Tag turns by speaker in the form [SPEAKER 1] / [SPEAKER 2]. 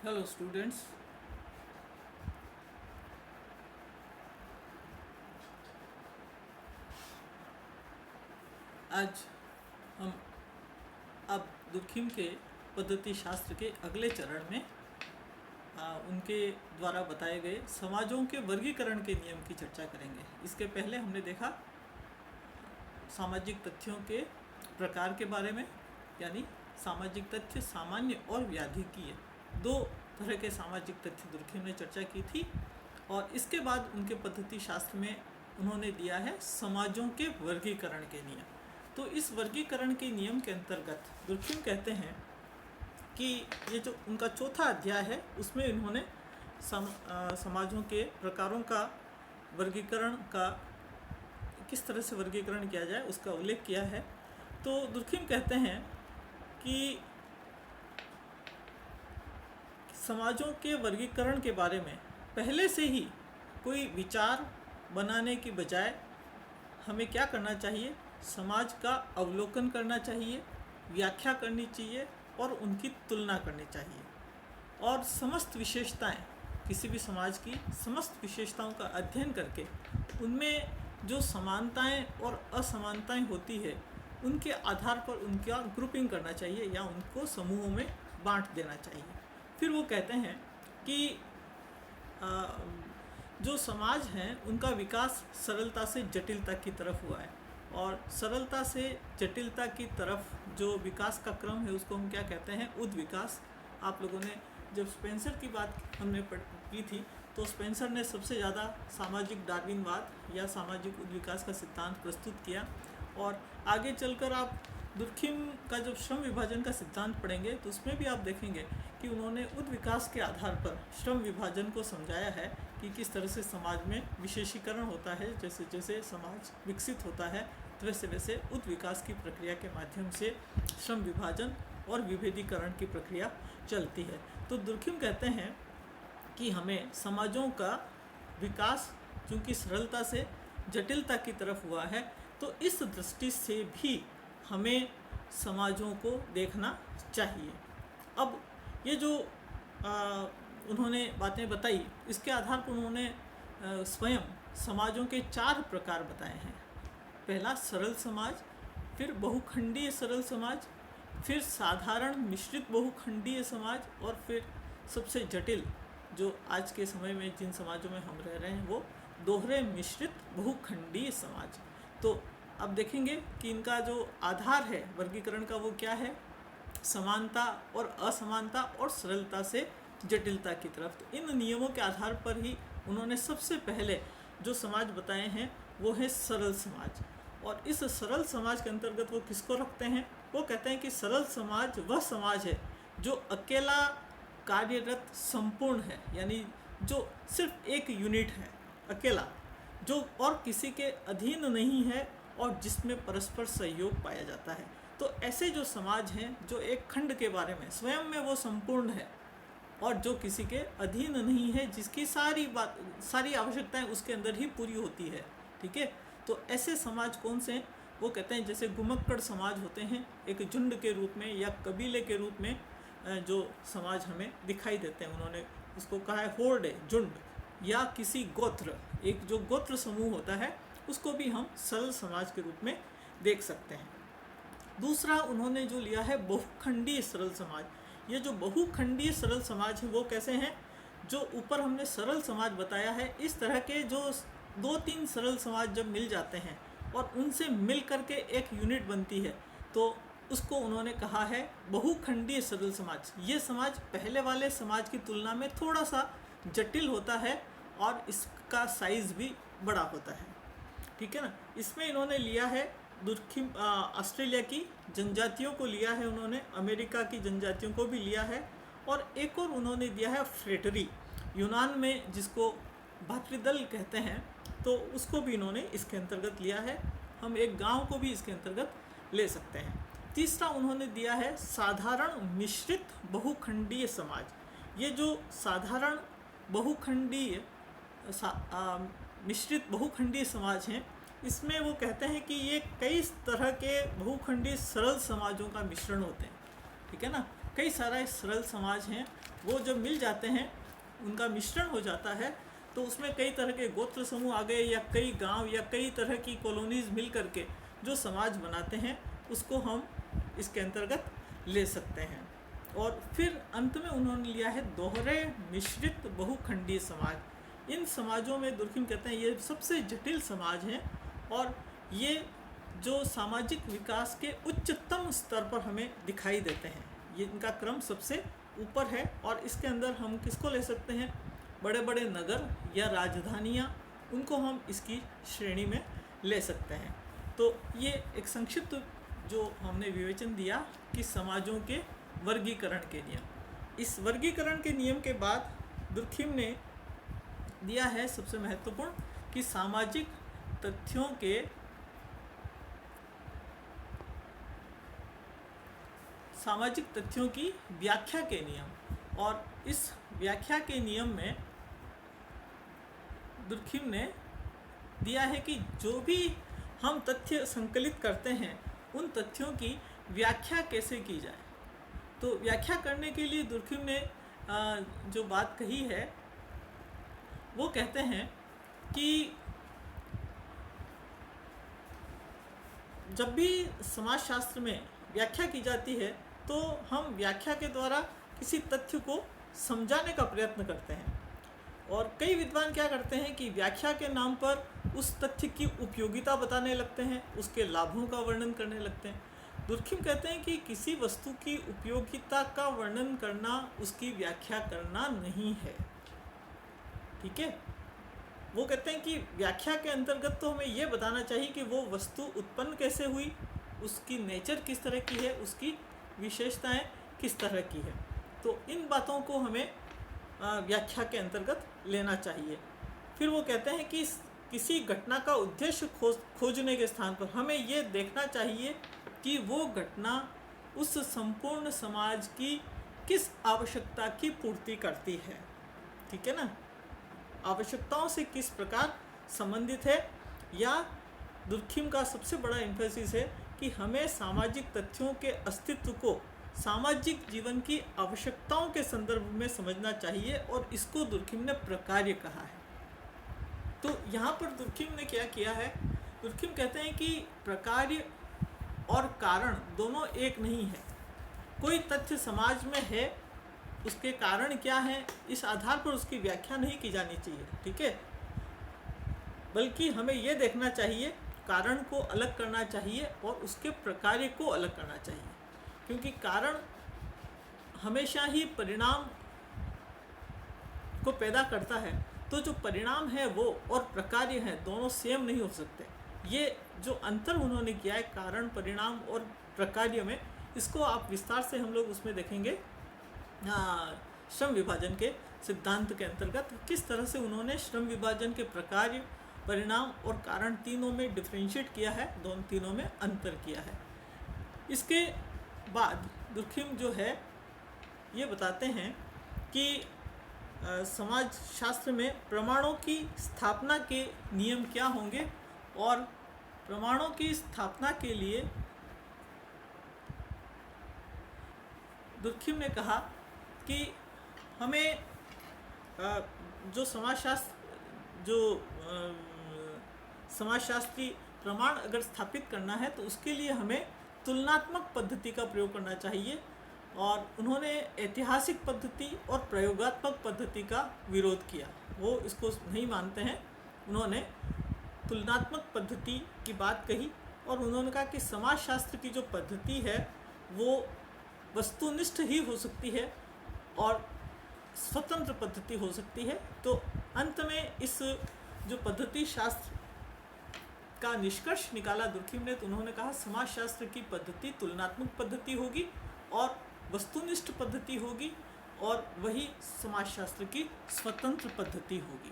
[SPEAKER 1] Hello students. आज हम अब दुर्खिम के पद्धति शास्त्र के अगले चरण में उनके द्वारा बताए गए समाजों के वर्गीकरण के नियम की चर्चा करेंगे। इसके पहले हमने देखा सामाजिक तथ्यों के प्रकार के बारे में, यानी सामाजिक तथ्य सामान्य और व्याधिकीय, दो तरह के सामाजिक तथ्य दुर्खिम ने चर्चा की थी। और इसके बाद उनके पद्धति शास्त्र में उन्होंने दिया है समाजों के वर्गीकरण के नियम। तो इस वर्गीकरण के नियम के अंतर्गत दुर्खिम कहते हैं कि ये जो उनका चौथा अध्याय है उसमें इन्होंने समाजों के प्रकारों का वर्गीकरण का किस तरह से वर्गीकरण किया जाए उसका उल्लेख किया है। तो दुर्खिम कहते हैं कि समाजों के वर्गीकरण के बारे में पहले से ही कोई विचार बनाने की बजाय हमें क्या करना चाहिए, समाज का अवलोकन करना चाहिए, व्याख्या करनी चाहिए और उनकी तुलना करनी चाहिए। और समस्त विशेषताएं, किसी भी समाज की समस्त विशेषताओं का अध्ययन करके उनमें जो समानताएं और असमानताएं होती है उनके आधार पर उनका ग्रुपिंग करना चाहिए या उनको समूहों में बांट देना चाहिए। फिर वो कहते हैं कि जो समाज हैं उनका विकास सरलता से जटिलता की तरफ हुआ है, और सरलता से जटिलता की तरफ जो विकास का क्रम है उसको हम क्या कहते हैं, उद्विकास। आप लोगों ने जब स्पेंसर की बात हमने की थी तो स्पेंसर ने सबसे ज़्यादा सामाजिक डार्विनवाद या सामाजिक उद्विकास का सिद्धांत प्रस्तुत किया। और आगे चलकर आप दुर्खिम का जब श्रम विभाजन का सिद्धांत पढ़ेंगे तो उसमें भी आप देखेंगे कि उन्होंने उद्विकास के आधार पर श्रम विभाजन को समझाया है कि किस तरह से समाज में विशेषीकरण होता है। जैसे जैसे समाज विकसित होता है वैसे वैसे उद्विकास की प्रक्रिया के माध्यम से श्रम विभाजन और विभेदीकरण की प्रक्रिया चलती है। तो दुर्खिम कहते हैं कि हमें समाजों का विकास चूँकि सरलता से जटिलता की तरफ हुआ है तो इस दृष्टि से भी हमें समाजों को देखना चाहिए। अब ये जो उन्होंने बातें बताई इसके आधार पर उन्होंने स्वयं समाजों के 4 प्रकार बताए हैं। पहला सरल समाज, फिर बहुखंडीय सरल समाज, फिर साधारण मिश्रित बहुखंडीय समाज, और फिर सबसे जटिल जो आज के समय में जिन समाजों में हम रह रहे हैं वो दोहरे मिश्रित बहुखंडीय समाज। तो अब देखेंगे कि इनका जो आधार है वर्गीकरण का वो क्या है, समानता और असमानता और सरलता से जटिलता की तरफ। तो इन नियमों के आधार पर ही उन्होंने सबसे पहले जो समाज बताए हैं वो है सरल समाज। और इस सरल समाज के अंतर्गत वो किसको रखते हैं, वो कहते हैं कि सरल समाज वह समाज है जो अकेला कार्यरत संपूर्ण है, यानी जो सिर्फ एक यूनिट है अकेला, जो और किसी के अधीन नहीं है और जिसमें परस्पर सहयोग पाया जाता है। तो ऐसे जो समाज हैं जो एक खंड के बारे में स्वयं में वो संपूर्ण है और जो किसी के अधीन नहीं है, जिसकी सारी आवश्यकताएं उसके अंदर ही पूरी होती है। ठीक है, तो ऐसे समाज कौन से हैं, वो कहते हैं जैसे गुमक्कड़ समाज होते हैं एक झुंड के रूप में या कबीले के रूप में जो समाज हमें दिखाई देते हैं। उन्होंने उसको कहा है होर्ड, झुंड, या किसी गोत्र, एक जो गोत्र समूह होता है उसको भी हम सरल समाज के रूप में देख सकते हैं। दूसरा उन्होंने जो लिया है बहुखंडीय सरल समाज। ये जो बहुखंडीय सरल समाज है वो कैसे हैं, जो ऊपर हमने सरल समाज बताया है इस तरह के जो 2-3 सरल समाज जब मिल जाते हैं और उनसे मिल करके एक यूनिट बनती है तो उसको उन्होंने कहा है बहुखंडीय सरल समाज। ये समाज पहले वाले समाज की तुलना में थोड़ा सा जटिल होता है और इसका साइज़ भी बड़ा होता है। ठीक है ना। इसमें इन्होंने लिया है दुर्खिम ऑस्ट्रेलिया की जनजातियों को लिया है, उन्होंने अमेरिका की जनजातियों को भी लिया है, और एक और उन्होंने दिया है फ्रेटरी, यूनान में जिसको भातृदल कहते हैं, तो उसको भी इन्होंने इसके अंतर्गत लिया है। हम एक गांव को भी इसके अंतर्गत ले सकते हैं। तीसरा उन्होंने दिया है साधारण मिश्रित बहुखंडीय समाज। ये जो साधारण बहुखंडीय मिश्रित बहुखंडीय समाज हैं इसमें वो कहते हैं कि ये कई तरह के बहुखंडीय सरल समाजों का मिश्रण होते हैं। ठीक है ना, कई सारे सरल समाज हैं, वो जब मिल जाते हैं, उनका मिश्रण हो जाता है, तो उसमें कई तरह के गोत्र समूह आ गए, या कई गांव या कई तरह की कॉलोनीज मिल करके जो समाज बनाते हैं, उसको हम इसके अंतर्गत ले सकते हैं। और फिर अंत में उन्होंने लिया है दोहरे मिश्रित बहुखंडीय समाज। इन समाजों में दुर्खिम कहते हैं ये सबसे जटिल समाज हैं, और ये जो सामाजिक विकास के उच्चतम स्तर पर हमें दिखाई देते हैं। ये इनका क्रम सबसे ऊपर है, और इसके अंदर हम किसको ले सकते हैं? बड़े बड़े नगर या राजधानियाँ, उनको हम इसकी श्रेणी में ले सकते हैं। तो ये एक संक्षिप्त जो हमने विवेचन दिया कि समाजों के वर्गीकरण के नियम। इस वर्गीकरण के नियम के बाद दुर्खिम ने दिया है सबसे महत्वपूर्ण कि सामाजिक तथ्यों की व्याख्या के नियम। और इस व्याख्या के नियम में दुर्खिम ने दिया है कि जो भी हम तथ्य संकलित करते हैं, उन तथ्यों की व्याख्या कैसे की जाए। तो व्याख्या करने के लिए दुर्खिम ने जो बात कही है, वो कहते हैं कि जब भी समाजशास्त्र में व्याख्या की जाती है, तो हम व्याख्या के द्वारा किसी तथ्य को समझाने का प्रयत्न करते हैं। और कई विद्वान क्या करते हैं कि व्याख्या के नाम पर उस तथ्य की उपयोगिता बताने लगते हैं, उसके लाभों का वर्णन करने लगते हैं। दुर्खिम कहते हैं कि किसी वस्तु की उपयोगिता का वर्णन करना उसकी व्याख्या करना नहीं है। ठीक है, वो कहते हैं कि व्याख्या के अंतर्गत तो हमें ये बताना चाहिए कि वो वस्तु उत्पन्न कैसे हुई, उसकी नेचर किस तरह की है, उसकी विशेषताएं किस तरह की है। तो इन बातों को हमें व्याख्या के अंतर्गत लेना चाहिए। फिर वो कहते हैं कि किसी घटना का उद्देश्य खोजने के स्थान पर हमें ये देखना चाहिए कि वो घटना उस संपूर्ण समाज की किस आवश्यकता की पूर्ति करती है। ठीक है ना, आवश्यकताओं से किस प्रकार संबंधित है। या दुर्खिम का सबसे बड़ा एम्फेसिस है कि हमें सामाजिक तथ्यों के अस्तित्व को सामाजिक जीवन की आवश्यकताओं के संदर्भ में समझना चाहिए, और इसको दुर्खिम ने प्रकार्य कहा है। तो यहाँ पर दुर्खिम ने क्या किया है? दुर्खिम कहते हैं कि प्रकार्य और कारण दोनों एक नहीं है। कोई तथ्य समाज में है, उसके कारण क्या है, इस आधार पर उसकी व्याख्या नहीं की जानी चाहिए। ठीक है, बल्कि हमें यह देखना चाहिए, कारण को अलग करना चाहिए और उसके प्रकार्य को अलग करना चाहिए। क्योंकि कारण हमेशा ही परिणाम को पैदा करता है, तो जो परिणाम है वो और प्रकार्य है, दोनों सेम नहीं हो सकते। ये जो अंतर उन्होंने किया है कारण, परिणाम और प्रकार्य में, इसको आप विस्तार से हम लोग उसमें देखेंगे श्रम विभाजन के सिद्धांत के अंतर्गत किस तरह से उन्होंने श्रम विभाजन के प्रकार्य, परिणाम और कारण तीनों में डिफ्रेंशिएट किया है, दोनों तीनों में अंतर किया है। इसके बाद दुर्खिम जो है ये बताते हैं कि समाज शास्त्र में प्रमाणों की स्थापना के नियम क्या होंगे, और प्रमाणों की स्थापना के लिए दुर्खिम ने कहा कि हमें जो समाजशास्त्री प्रमाण अगर स्थापित करना है, तो उसके लिए हमें तुलनात्मक पद्धति का प्रयोग करना चाहिए। और उन्होंने ऐतिहासिक पद्धति और प्रयोगात्मक पद्धति का विरोध किया, वो इसको नहीं मानते हैं। उन्होंने तुलनात्मक पद्धति की बात कही, और उन्होंने कहा कि समाजशास्त्र की जो पद्धति है वो वस्तुनिष्ठ ही हो सकती है और स्वतंत्र पद्धति हो सकती है। तो अंत में इस जो पद्धति शास्त्र का निष्कर्ष निकाला दुर्खिम ने, तो उन्होंने कहा समाजशास्त्र की पद्धति तुलनात्मक पद्धति होगी और वस्तुनिष्ठ पद्धति होगी, और वही समाजशास्त्र की स्वतंत्र पद्धति होगी।